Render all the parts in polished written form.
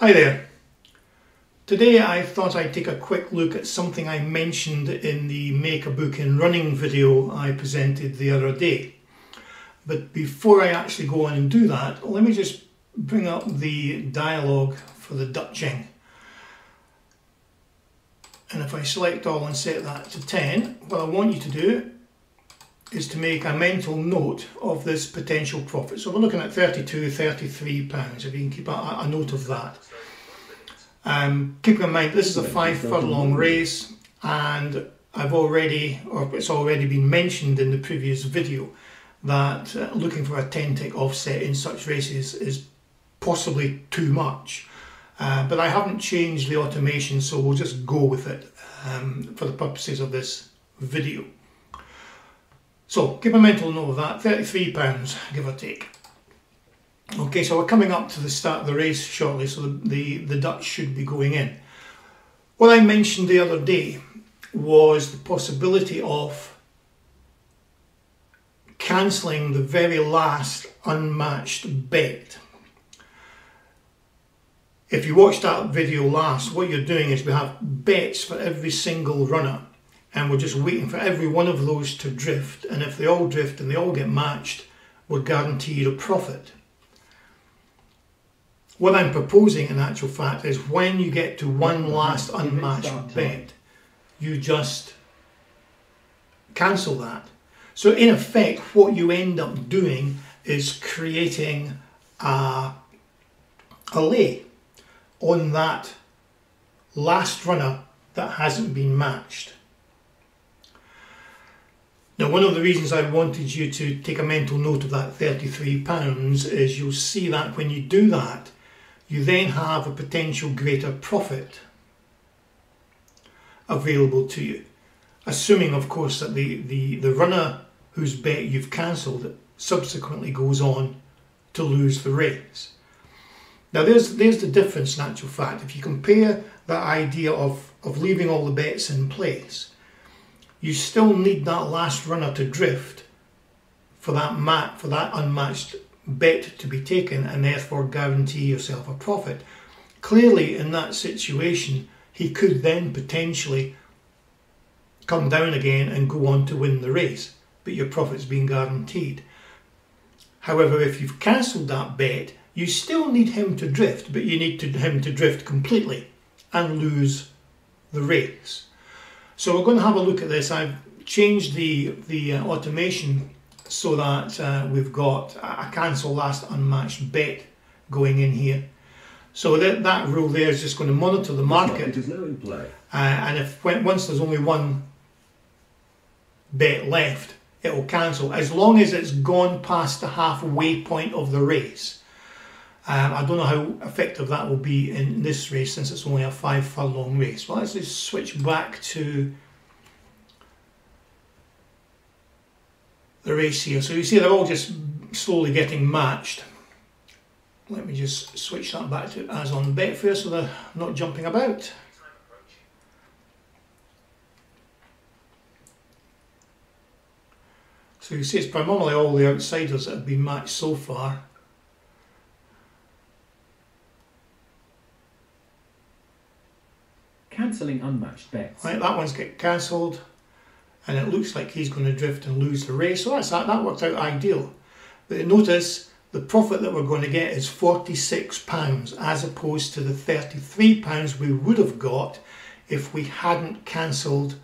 Hi there. Today I thought I'd take a quick look at something I mentioned in the Make a Book in Running video I presented the other day. But before I actually go on and do that, let me just bring up the dialogue for the Dutching. And if I select all and set that to 10, what I want you to do is to make a mental note of this potential profit. So we're looking at £33, if you can keep a note of that. Keep in mind this is a 5 furlong race, and it's already been mentioned in the previous video that looking for a 10 tick offset in such races is possibly too much. But I haven't changed the automation, so we'll just go with it for the purposes of this video. So keep a mental note of that, £33 give or take. Okay, so we're coming up to the start of the race shortly, so the Dutch should be going in. What I mentioned the other day was the possibility of cancelling the very last unmatched bet. If you watched that video last, what you're doing is we have bets for every single runner, and we're just waiting for every one of those to drift, and if they all drift and they all get matched, we're guaranteed a profit. What I'm proposing in actual fact is when you get to one last unmatched bet, you just cancel that. So in effect, what you end up doing is creating a lay on that last runner that hasn't been matched. Now, one of the reasons I wanted you to take a mental note of that £33 is you'll see that when you do that, you then have a potential greater profit available to you. Assuming, of course, that the runner whose bet you've cancelled subsequently goes on to lose the race. Now, there's the difference in actual fact. If you compare that idea of leaving all the bets in place, you still need that last runner to drift for that unmatched bet to be taken, and therefore guarantee yourself a profit. Clearly, in that situation, he could then potentially come down again and go on to win the race, but your profit's been guaranteed. However, if you've cancelled that bet, you still need him to drift, but you need him to drift completely and lose the race. So we're going to have a look at this. I've changed the automation so that we've got a cancel last unmatched bet going in here. So that rule there is just going to monitor the market. And once there's only one bet left, it will cancel as long as it's gone past the halfway point of the race. I don't know how effective that will be in this race since it's only a 5 furlong race. Well, let's just switch back to the race here. So you see they're all just slowly getting matched. Let me just switch that back to as on Betfair so they're not jumping about. So you see it's primarily all the outsiders that have been matched so far. Cancelling unmatched bets. Right, that one's get cancelled, and it looks like he's going to drift and lose the race. So that worked out ideal. But notice the profit that we're going to get is £46 as opposed to the £33 we would have got if we hadn't cancelled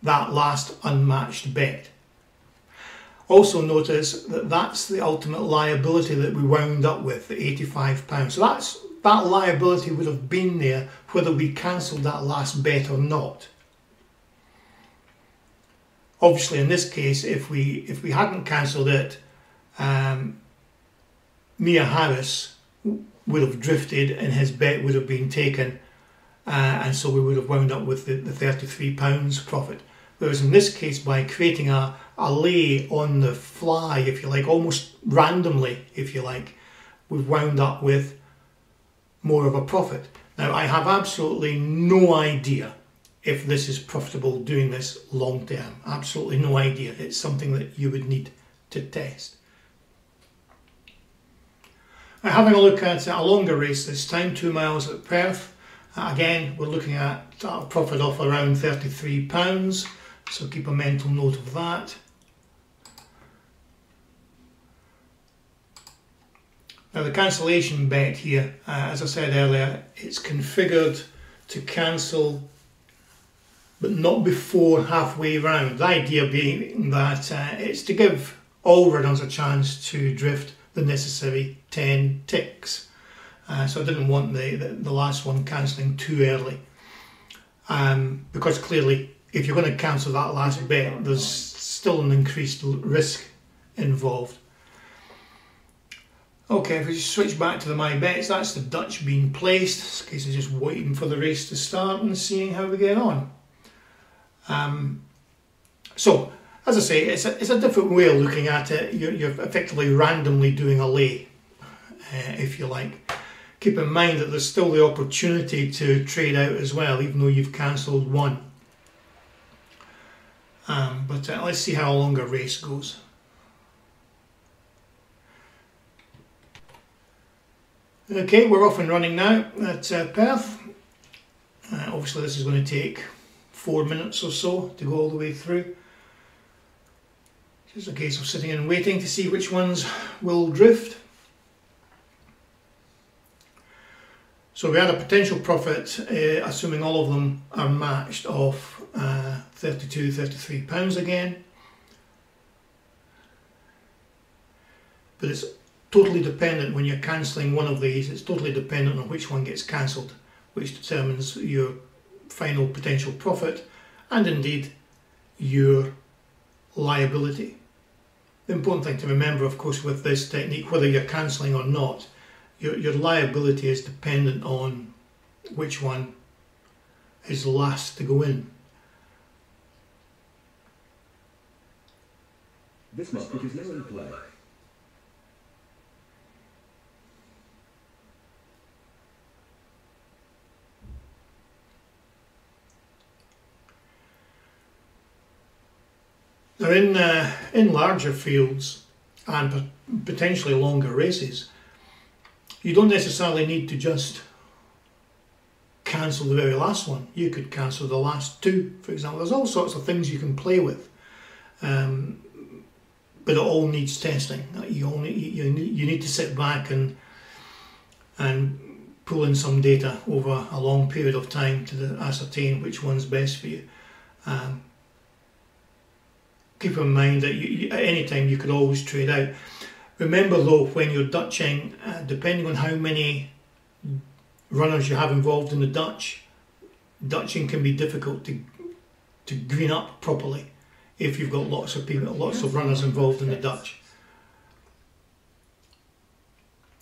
that last unmatched bet. Also notice that that's the ultimate liability that we wound up with, the £85. So that liability would have been there whether we cancelled that last bet or not. Obviously, in this case, if we hadn't cancelled it, Mia Harris would have drifted and his bet would have been taken, and so we would have wound up with the £33 profit. Whereas in this case, by creating a lay on the fly, if you like, almost randomly, if you like, we've wound up with more of a profit. Now, I have absolutely no idea if this is profitable doing this long term. Absolutely no idea. It's something that you would need to test. Having a look at a longer race this time, 2 miles at Perth. Again, we're looking at a profit of around £33, so keep a mental note of that. Now the cancellation bet here, as I said earlier, it's configured to cancel but not before halfway round. The idea being that it's to give all runners a chance to drift the necessary 10 ticks. So I didn't want the last one cancelling too early. Because clearly, if you're going to cancel that last bet, there's still an increased risk involved. Okay, if we just switch back to the My Bets, that's the Dutch being placed. This case is just waiting for the race to start and seeing how we get on. So, as I say, it's a different way of looking at it. You're effectively randomly doing a lay, if you like. Keep in mind that there's still the opportunity to trade out as well, even though you've cancelled one. But let's see how long a race goes. Okay, we're off and running now at Perth. Obviously this is going to take 4 minutes or so to go all the way through. Just a case of sitting and waiting to see which ones will drift. So we had a potential profit, assuming all of them are matched, of £32, £33 again. But it's totally dependent when you're cancelling one of these, it's totally dependent on which one gets cancelled, which determines your final potential profit and indeed your liability. The important thing to remember, of course, with this technique, whether you're cancelling or not, your liability is dependent on which one is last to go in. This market is now in play. Now in larger fields and potentially longer races, you don't necessarily need to just cancel the very last one. You could cancel the last two, for example. There's all sorts of things you can play with, but it all needs testing. You need to sit back and pull in some data over a long period of time to ascertain which one's best for you. Keep in mind that at any time you could always trade out. Remember though, when you're Dutching, depending on how many runners you have involved in the Dutching can be difficult to green up properly if you've got lots of runners involved in the Dutch.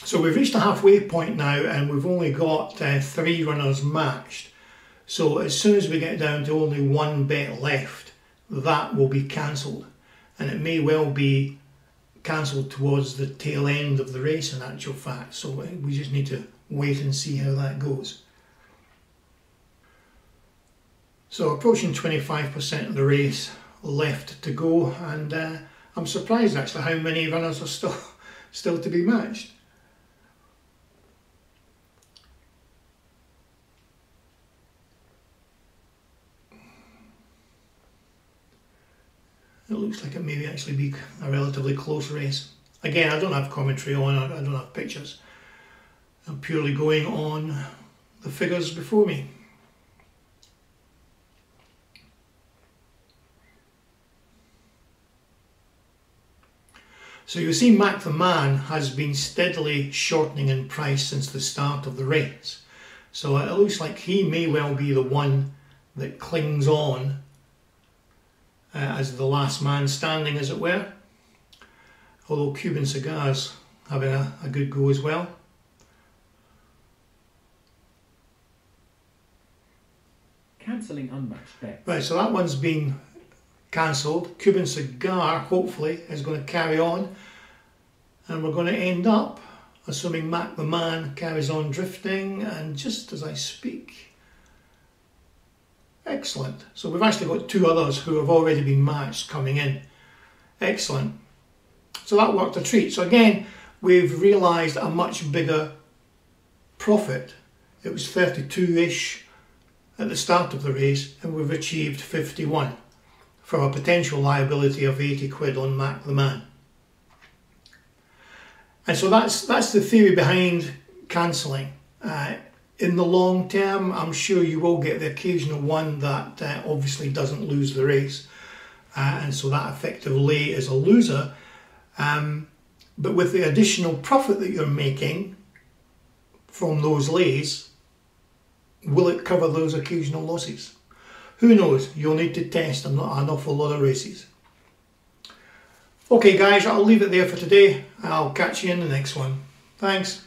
So we've reached the halfway point now and we've only got 3 runners matched. So as soon as we get down to only 1 bet left, that will be cancelled, and it may well be cancelled towards the tail end of the race in actual fact, so we just need to wait and see how that goes. So approaching 25% of the race left to go, and I'm surprised actually how many runners are still to be matched. It looks like it may actually be a relatively close race. Again, I don't have commentary on, I don't have pictures. I'm purely going on the figures before me. So you see Mac the Man has been steadily shortening in price since the start of the race. So it looks like he may well be the one that clings on as the last man standing, as it were. Although Cuban Cigars having a good go as well. Cancelling unmatched bets. Right, so that one's been cancelled. Cuban Cigar hopefully is going to carry on, and we're going to end up, assuming Mac the Man carries on drifting, and just as I speak. Excellent. So we've actually got 2 others who have already been matched coming in. Excellent. So that worked a treat. So again, we've realised a much bigger profit. It was 32-ish at the start of the race, and we've achieved 51 for a potential liability of 80 quid on Mac the Man. And so that's the theory behind cancelling. In the long term, I'm sure you will get the occasional one that obviously doesn't lose the race, and so that effectively is a loser. But with the additional profit that you're making from those lays, will it cover those occasional losses? Who knows? You'll need to test an awful lot of races. Okay guys, I'll leave it there for today. I'll catch you in the next one. Thanks.